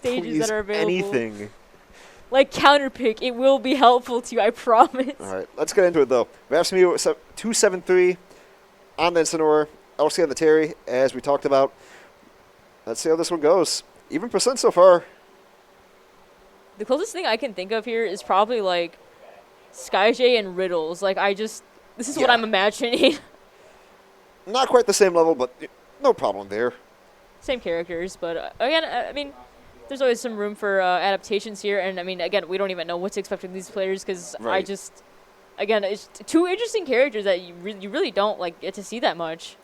stages that are available. Anything. Like counterpick, it will be helpful to you, I promise. All right, let's get into it though. RaftsMew273 on the Incineroar, LC on the Terry, as we talked about. Let's see how this one goes. Even percent so far. The closest thing I can think of here is probably like SkyJ and Riddles. Like this is what I'm imagining. Not quite the same level, but no problem there. Same characters, but again, I mean, there's always some room for adaptations here. And I mean, again, we don't even know what to expect from these players because again, it's two interesting characters that you really don't like get to see that much.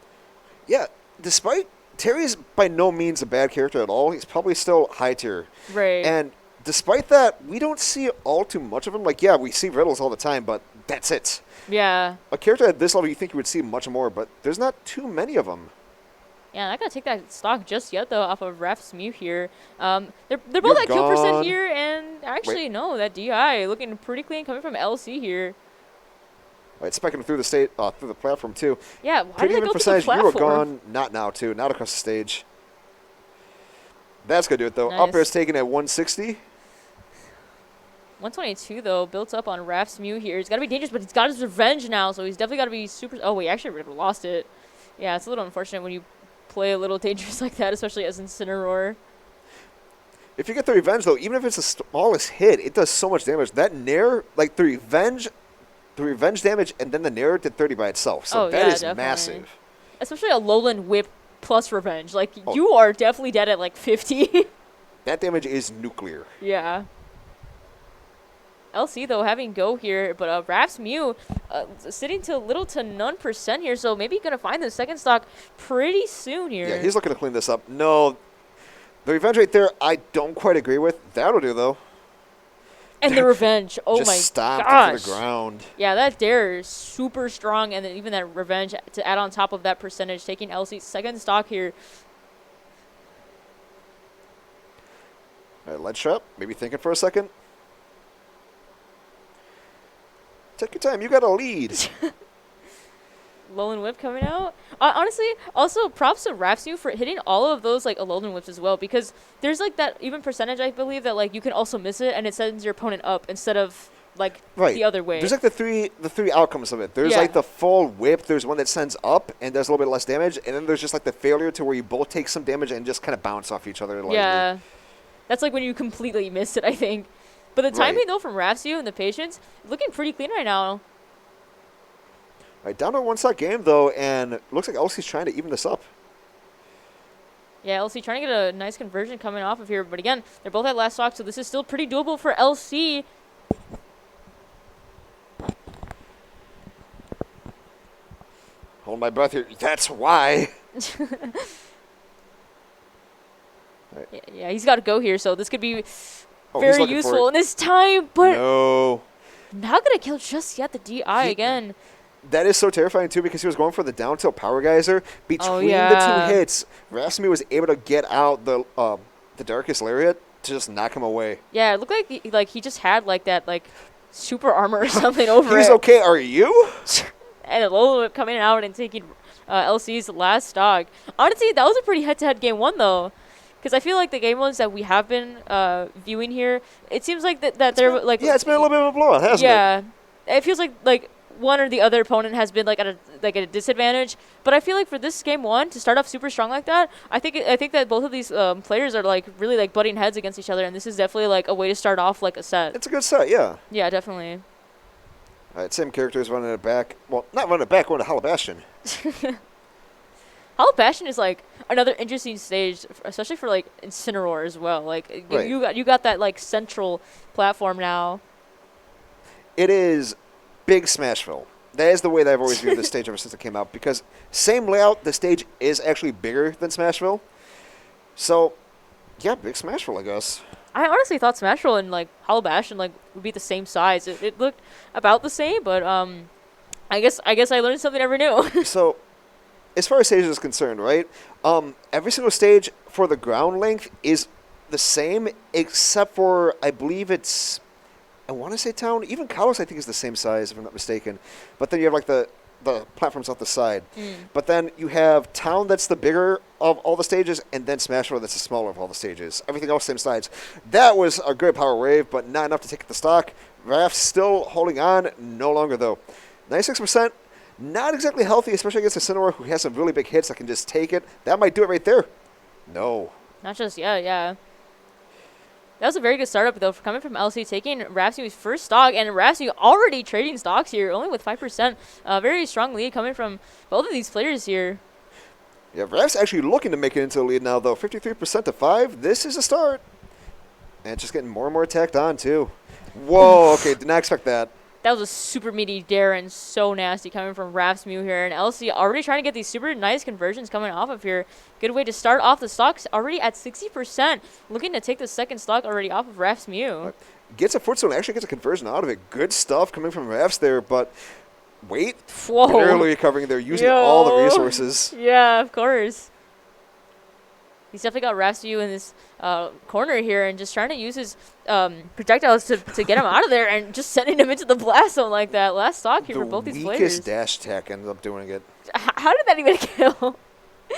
Yeah, despite Terry's by no means a bad character at all, he's probably still high tier. Right. And despite that, we don't see all too much of him. Like, yeah, we see Riddles all the time, but that's it. Yeah. A character at this level, you think you would see much more, but there's not too many of them. Yeah, I'm not going to take that stock just yet, though, off of RaftsMew here. They're both at kill percent here, and actually, no, that DI looking pretty clean coming from LC here. All right, specking through the platform, too. Yeah, why did they go through the platform? You were gone, not now, too, not across the stage. That's going to do it, though. Nice. Up air's taken at 160. 122, though, built up on RaftsMew here. He's got to be dangerous, but he's got his revenge now, so he's definitely got to be super... Oh, wait, actually lost it. Yeah, it's a little unfortunate when you play a little dangerous like that, especially as Incineroar. If you get the revenge, though, even if it's the smallest hit, it does so much damage. That Nair, like the revenge damage, and then the Nair did 30 by itself. So that is definitely massive. Especially a lowland whip plus revenge. Like, you are definitely dead at, like, 50. That damage is nuclear. Yeah. LC, though, having go here, but RaftsMew sitting to little to none percent here, so maybe going to find the second stock pretty soon here. Yeah, he's looking to clean this up. No, the revenge right there, I don't quite agree with. That'll do, though. And the revenge, oh my gosh. Just stomped into the ground. Yeah, that dare is super strong, and then even that revenge to add on top of that percentage, taking LC's second stock here. All right, let's shut. Maybe thinking for a second. Take your time. You got a lead. Alolan Whip coming out. Honestly, also props to RaftsMew for hitting all of those like Alolan Whips as well, because there's like that even percentage I believe that like you can also miss it and it sends your opponent up instead of like the other way. There's like the three outcomes of it. There's like the full whip. There's one that sends up and does a little bit less damage, and then there's just like the failure to where you both take some damage and just kind of bounce off each other. Yeah, that's like when you completely miss it, I think. But the timing, though, from RaftsMew and the patience, looking pretty clean right now. All right, down to a one-stock game, though, and it looks like LC's trying to even this up. Yeah, LC trying to get a nice conversion coming off of here. But again, they're both at last stock, so this is still pretty doable for LC. Hold my breath here. That's why. Yeah, he's got to go here, so this could be... very useful in this time, but not gonna kill just yet. The DI again. That is so terrifying too, because he was going for the down tilt power geyser. Between the two hits, RaftsMew was able to get out the Darkest Lariat to just knock him away. Yeah, it looked like he just had like that super armor or something over it. He's okay. Are you? And Alolan Whip coming out and taking LC's last stock. Honestly, that was a pretty head-to-head game one though. Because I feel like the game ones that we have been viewing here, it seems like that they're like... Yeah, it's been a little bit of a blowout, hasn't it? Yeah. It feels like one or the other opponent has been like at a disadvantage. But I feel like for this game one, to start off super strong like that, I think that both of these players are like really like butting heads against each other, and this is definitely like a way to start off like a set. It's a good set, yeah. Yeah, definitely. All right, same characters running it back. Well, not running it back, going to Hollow Bastion. Hollow Bastion is like another interesting stage, especially for like Incineroar as well. Like you got that like central platform now. It is big Smashville. That is the way that I've always viewed this stage ever since it came out, because same layout, the stage is actually bigger than Smashville. So, yeah, big Smashville, I guess. I honestly thought Smashville and like Hollow Bastion like would be the same size. It looked about the same, but I guess I learned something ever new. So, as far as stages is concerned, right? Every single stage for the ground length is the same, except for I believe it's, I want to say town. Even Kalos I think is the same size if I'm not mistaken. But then you have like the the platforms off the side. But then you have Town that's the bigger of all the stages, and then Smashville that's the smaller of all the stages. Everything else same sides. That was a good power wave, but not enough to take the stock. Rafts still holding on, no longer though. 96%, not exactly healthy, especially against Incineroar, who has some really big hits that can just take it. That might do it right there. No. Not just yet, yeah. That was a very good startup, though, for coming from LC, taking RaftsMew's first stock, and RaftsMew already trading stocks here, only with 5%. Very strong lead coming from both of these players here. Yeah, Rafts actually looking to make it into the lead now, though. 53% to 5. This is a start. And just getting more and more tacked on, too. Whoa, okay, did not expect that. That was a super meaty dare and so nasty coming from RaftsMew here. And LC already trying to get these super nice conversions coming off of here. Good way to start off the stocks already at 60%. Looking to take the second stock already off of RaftsMew. Gets a footstone, actually gets a conversion out of it. Good stuff coming from Rafts there, but wait. Whoa. Barely recovering there, using all the resources. Yeah, of course. He's definitely got RaftsMew in this corner here and just trying to use his projectiles to get him out of there and just sending him into the blast zone like that. Last stock here for both these players. The weakest dash attack ended up doing it. How did that even kill?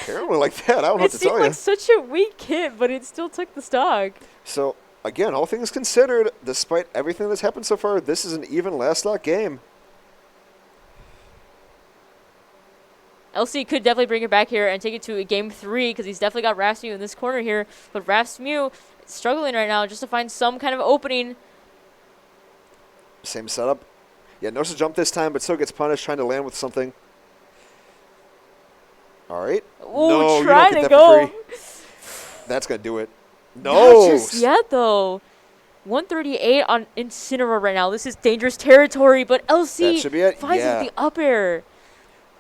Apparently like that. I don't know what to tell you. It seemed like such a weak hit, but it still took the stock. So, again, all things considered, despite everything that's happened so far, this is an even last stock game. LC could definitely bring it back here and take it to a game 3 because he's definitely got RaftsMew in this corner here. But RaftsMew struggling right now just to find some kind of opening. Same setup. Yeah, knows to jump this time, but still gets punished trying to land with something. All right. Ooh, no, trying you don't get to that go. for free. That's going to do it. No. Not just yet, though. 138 on Incineroar right now. This is dangerous territory, but LC That should be it. finds it with the up air.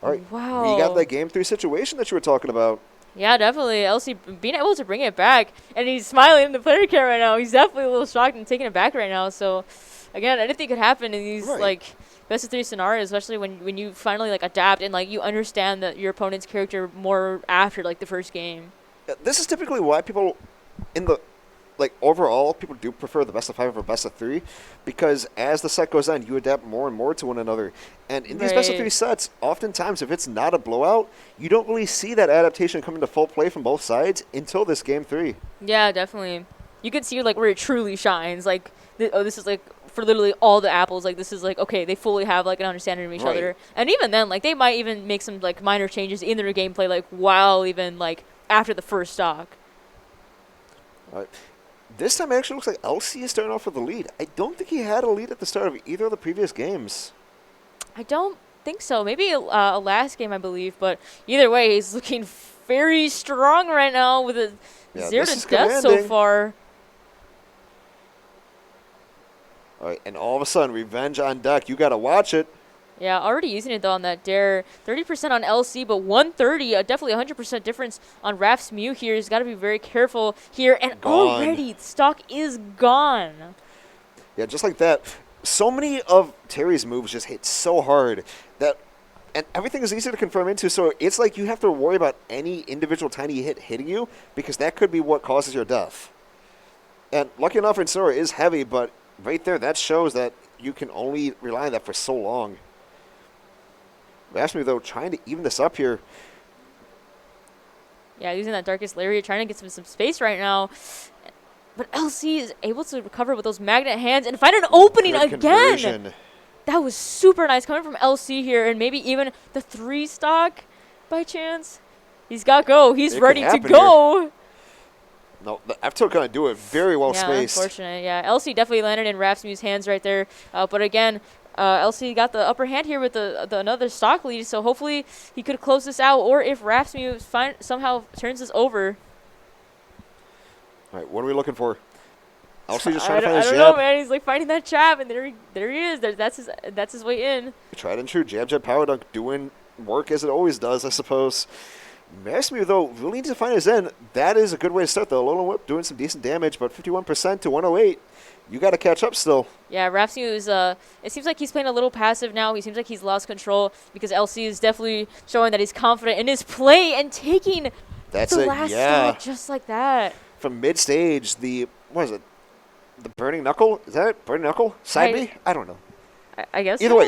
All right. Wow. We got that game 3 situation that you were talking about. Yeah, definitely. LC being able to bring it back, and he's smiling in the player cam right now. He's definitely a little shocked and taking it back right now. So, again, anything could happen in these like best of 3 scenarios, especially when you finally like adapt and like you understand that your opponent's character more after like the first game. This is typically why people in the overall, people do prefer the best of 5 over best of 3 because as the set goes on, you adapt more and more to one another. And in these best of 3 sets, oftentimes, if it's not a blowout, you don't really see that adaptation come into full play from both sides until this game 3. Yeah, definitely. You can see like where it truly shines. Like, this is like for literally all the apples. Like, this is like, okay, they fully have like an understanding of each other. And even then, like, they might even make some like minor changes in their gameplay, like while even like after the first stock. All right. This time it actually looks like LC is starting off with the lead. I don't think he had a lead at the start of either of the previous games. I don't think so. Maybe a last game, I believe. But either way, he's looking very strong right now with a 0 to death so far. All right, and all of a sudden, revenge on deck. You got to watch it. Yeah, already using it, though, on that dare. 30% on LC, but 130, definitely 100% difference on RaftsMew here. He's got to be very careful here. And already, stock is gone. Yeah, just like that. So many of Terry's moves just hit so hard that, and everything is easy to confirm into, so it's like you have to worry about any individual tiny hit hitting you because that could be what causes your death. And lucky enough, Incineroar is heavy, but right there, that shows that you can only rely on that for so long. RaftsMew, though, trying to even this up here. Yeah, using that Darkest Lariat, trying to get some space right now. But LC is able to recover with those magnet hands and find an opening again. Conversion. That was super nice coming from LC here, and maybe even the 3 stock by chance. He's got go. He's ready to go. Here. No, the F-tilt going to do it very well spaced. Unfortunate. Yeah, LC definitely landed in RaftsMew's hands right there. But again, LC got the upper hand here with the another stock lead, so hopefully he could close this out, or if RaftsMew somehow turns this over. All right, what are we looking for? LC just trying to find his jab. I don't know, man. He's like finding that jab, and there he is. That's his way in. Tried and true. Jab, power dunk, doing work as it always does, I suppose. RaftsMew, though, really needs to find his end. That is a good way to start, though. Low whip doing some decent damage, but 51% to 108. You got to catch up still. Yeah, RaftsMew is, it seems like he's playing a little passive now. He seems like he's lost control because LC is definitely showing that he's confident in his play and taking the last stock just like that. From mid-stage, what is it? The Burning Knuckle? Is that it? Burning Knuckle? Side B? I don't know. I guess Either way,